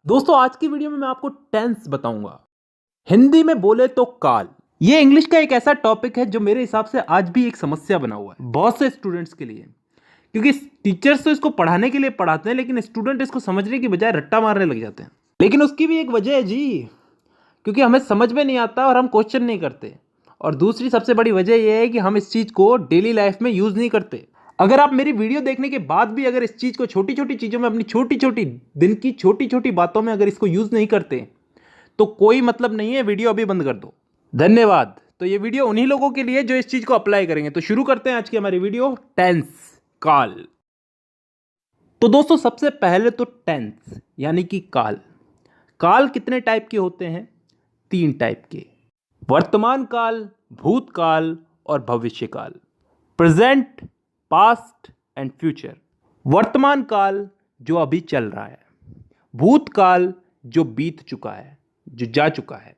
दोस्तों आज की वीडियो में मैं आपको टेंस बताऊंगा। हिंदी में बोले तो काल। ये इंग्लिश का एक ऐसा टॉपिक है जो मेरे हिसाब से आज भी एक समस्या बना हुआ है बहुत से स्टूडेंट्स के लिए, क्योंकि टीचर्स तो इसको पढ़ाने के लिए पढ़ाते हैं लेकिन स्टूडेंट इसको समझने की बजाय रट्टा मारने लग जाते हैं। लेकिन उसकी भी एक वजह है जी, क्योंकि हमें समझ में नहीं आता और हम क्वेश्चन नहीं करते। और दूसरी सबसे बड़ी वजह यह है कि हम इस चीज़ को डेली लाइफ में यूज़ नहीं करते। अगर आप मेरी वीडियो देखने के बाद भी अगर इस चीज़ को छोटी छोटी चीज़ों में, अपनी छोटी छोटी दिन की छोटी छोटी बातों में अगर इसको यूज़ नहीं करते तो कोई मतलब नहीं है, वीडियो अभी बंद कर दो। धन्यवाद। तो ये वीडियो उन्हीं लोगों के लिए जो इस चीज़ को अप्लाई करेंगे। तो शुरू करते हैं आज की हमारी वीडियो, टेंस, काल। तो दोस्तों सबसे पहले तो टेंस यानी कि काल। काल कितने टाइप के होते हैं? 3 टाइप के, वर्तमान काल, भूतकाल और भविष्य काल। Present, past and future. वर्तमान काल जो अभी चल रहा है, भूतकाल जो बीत चुका है, जो जा चुका है,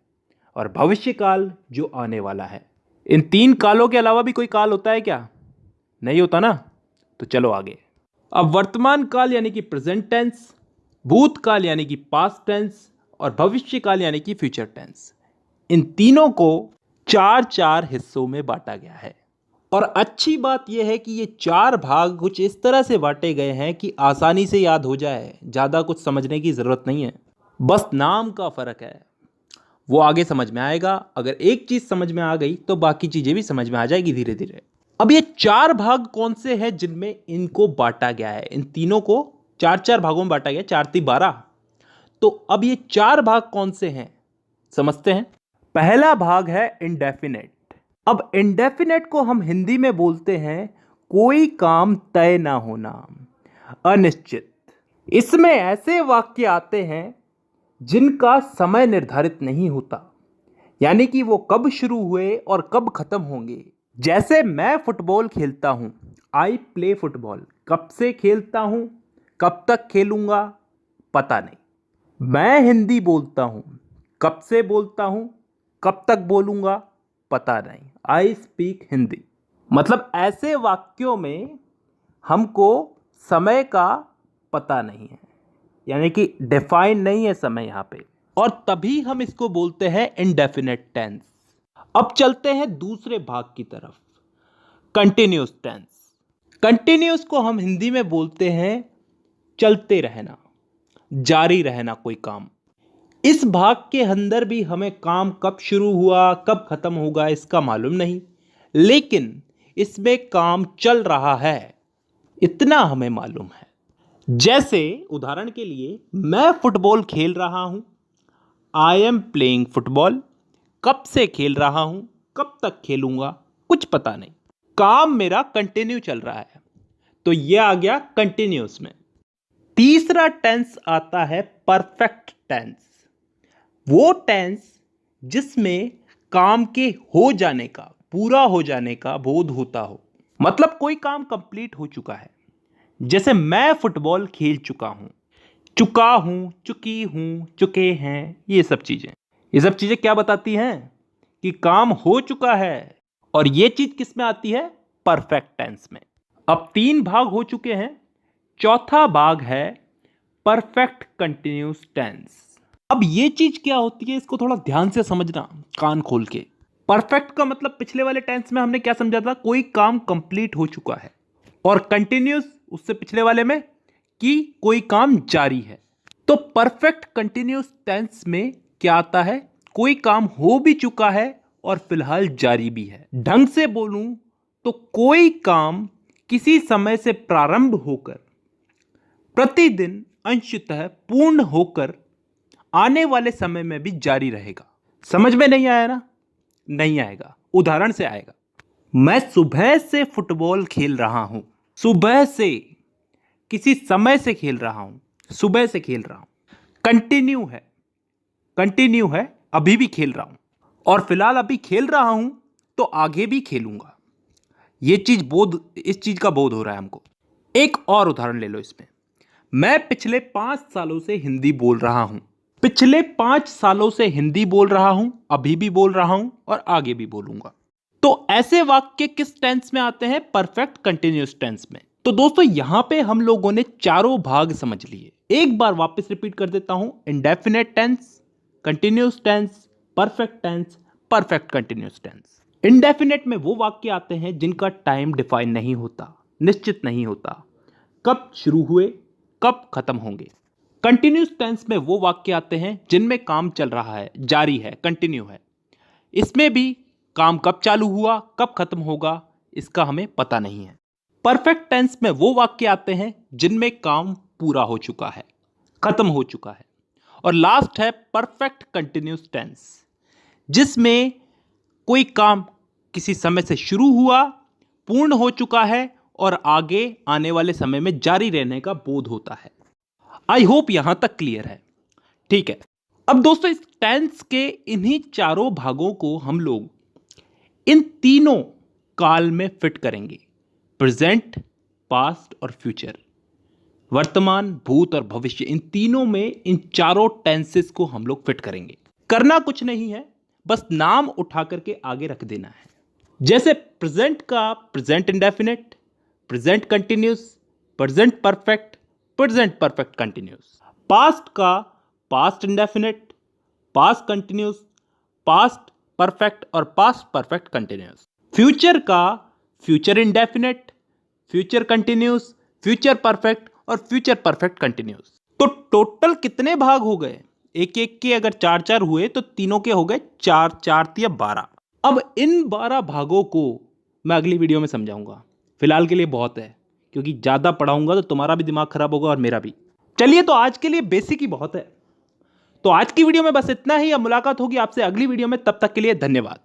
और भविष्य काल जो आने वाला है। इन 3 कालों के अलावा भी कोई काल होता है क्या? नहीं होता ना। तो चलो आगे। अब वर्तमान काल यानी कि प्रेजेंट टेंस, भूतकाल यानी कि पास्ट टेंस और भविष्य काल यानी कि फ्यूचर टेंस, इन तीनों को 4 हिस्सों में बांटा गया है। और अच्छी बात यह है कि ये 4 भाग कुछ इस तरह से बांटे गए हैं कि आसानी से याद हो जाए, ज़्यादा कुछ समझने की ज़रूरत नहीं है, बस नाम का फ़र्क है। वो आगे समझ में आएगा। अगर एक चीज़ समझ में आ गई तो बाकी चीज़ें भी समझ में आ जाएगी धीरे धीरे। अब ये 4 भाग कौन से हैं जिनमें इनको बांटा गया है? इन तीनों को 4 भागों में बांटा गया, 4 × 12। तो अब ये 4 भाग कौन से हैं समझते हैं। पहला भाग है इंडेफिनेट। अब इंडेफिनेट को हम हिंदी में बोलते हैं कोई काम तय ना होना, अनिश्चित। इसमें ऐसे वाक्य आते हैं जिनका समय निर्धारित नहीं होता, यानी कि वो कब शुरू हुए और कब खत्म होंगे। जैसे मैं फुटबॉल खेलता हूं, आई प्ले फुटबॉल। कब से खेलता हूं, कब तक खेलूंगा, पता नहीं। मैं हिंदी बोलता हूं, कब से बोलता हूं, कब तक बोलूंगा, पता नहीं। I speak Hindi. मतलब ऐसे वाक्यों में हमको समय का पता नहीं है, यानी कि डिफाइन नहीं है समय यहां पे, और तभी हम इसको बोलते हैं इंडेफिनेट टेंस। अब चलते हैं दूसरे भाग की तरफ, कंटिन्यूअस टेंस। कंटिन्यूअस को हम हिंदी में बोलते हैं चलते रहना, जारी रहना कोई काम। इस भाग के अंदर भी हमें काम कब शुरू हुआ कब खत्म होगा इसका मालूम नहीं, लेकिन इसमें काम चल रहा है इतना हमें मालूम है। जैसे उदाहरण के लिए, मैं फुटबॉल खेल रहा हूं, आई एम प्लेइंग फुटबॉल। कब से खेल रहा हूं, कब तक खेलूंगा, कुछ पता नहीं। काम मेरा कंटिन्यू चल रहा है, तो यह आ गया कंटिन्यूअस में। तीसरा टेंस आता है परफेक्ट टेंस। वो टेंस जिसमें काम के हो जाने का, पूरा हो जाने का बोध होता हो, मतलब कोई काम कंप्लीट हो चुका है। जैसे मैं फुटबॉल खेल चुका हूं, चुका हूं, चुकी हूं, चुके हैं, ये सब चीजें क्या बताती हैं? कि काम हो चुका है। और ये चीज किस में आती है? परफेक्ट टेंस में। अब 3 भाग हो चुके हैं, चौथा भाग है परफेक्ट कंटिन्यूअस टेंस। अब ये चीज क्या होती है, इसको थोड़ा ध्यान से समझना, कान खोल के। परफेक्ट का मतलब पिछले वाले टेंस में हमने क्या समझा था? कोई काम कंप्लीट हो चुका है। और कंटिन्यूअस उससे पिछले वाले में कि कोई काम जारी है। तो परफेक्ट कंटिन्यूअस टेंस में क्या आता है? कोई काम हो भी चुका है और फिलहाल जारी भी है। ढंग से बोलूं तो कोई काम किसी समय से प्रारंभ होकर प्रतिदिन अंशतः पूर्ण होकर आने वाले समय में भी जारी रहेगा। समझ में नहीं आया ना? नहीं आएगा, उदाहरण से आएगा। मैं सुबह से फुटबॉल खेल रहा हूं। सुबह से, किसी समय से खेल रहा हूं, सुबह से खेल रहा हूं। कंटिन्यू है, अभी भी खेल रहा हूं, और फिलहाल अभी खेल रहा हूं तो आगे भी खेलूंगा। इस चीज का बोध हो रहा है हमको। एक और उदाहरण ले लो इसमें। मैं पिछले 5 सालों से हिंदी बोल रहा हूं। पिछले 5 सालों से हिंदी बोल रहा हूं, अभी भी बोल रहा हूं और आगे भी बोलूंगा। तो ऐसे वाक्य किस टेंस में आते हैं? परफेक्ट कंटिन्यूअस टेंस में। तो दोस्तों यहां पे हम लोगों ने चारों भाग समझ लिए। एक बार वापस रिपीट कर देता हूं। Indefinite tense, continuous tense, perfect tense, perfect continuous tense. Indefinite में वो वाक्य आते हैं जिनका टाइम डिफाइन नहीं होता, निश्चित नहीं होता, कब शुरू हुए कब खत्म होंगे। कंटिन्यूस टेंस में वो वाक्य आते हैं जिनमें काम चल रहा है, जारी है, कंटिन्यू है। इसमें भी काम कब चालू हुआ कब खत्म होगा इसका हमें पता नहीं है। परफेक्ट टेंस में वो वाक्य आते हैं जिनमें काम पूरा हो चुका है, खत्म हो चुका है। और लास्ट है परफेक्ट कंटिन्यूस टेंस, जिसमें कोई काम किसी समय से शुरू हुआ, पूर्ण हो चुका है और आगे आने वाले समय में जारी रहने का बोध होता है। आई होप यहां तक क्लियर है। ठीक है, अब दोस्तों इस टेंस के इन्हीं चारों भागों को हम लोग इन तीनों काल में फिट करेंगे। प्रेजेंट, पास्ट और फ्यूचर, वर्तमान, भूत और भविष्य, इन तीनों में इन चारों टेंसेस को हम लोग फिट करेंगे। करना कुछ नहीं है, बस नाम उठा करके आगे रख देना है। जैसे प्रेजेंट का present indefinite, present continuous, present perfect, present perfect continuous. Past का past indefinite, past continuous, past perfect और पास्ट परफेक्ट कंटिन्यूस। फ्यूचर का future indefinite, future continuous, future perfect और फ्यूचर परफेक्ट कंटिन्यूस। तो टोटल कितने भाग हो गए? एक एक के अगर चार चार हुए तो तीनों के हो गए चार, चार या 12। अब इन 12 भागों को मैं अगली वीडियो में समझाऊंगा। फिलहाल के लिए बहुत है, क्योंकि ज्यादा पढ़ाऊंगा तो तुम्हारा भी दिमाग खराब होगा और मेरा भी। चलिए, तो आज के लिए बेसिक ही बहुत है। तो आज की वीडियो में बस इतना ही। अब मुलाकात होगी आपसे अगली वीडियो में, तब तक के लिए धन्यवाद।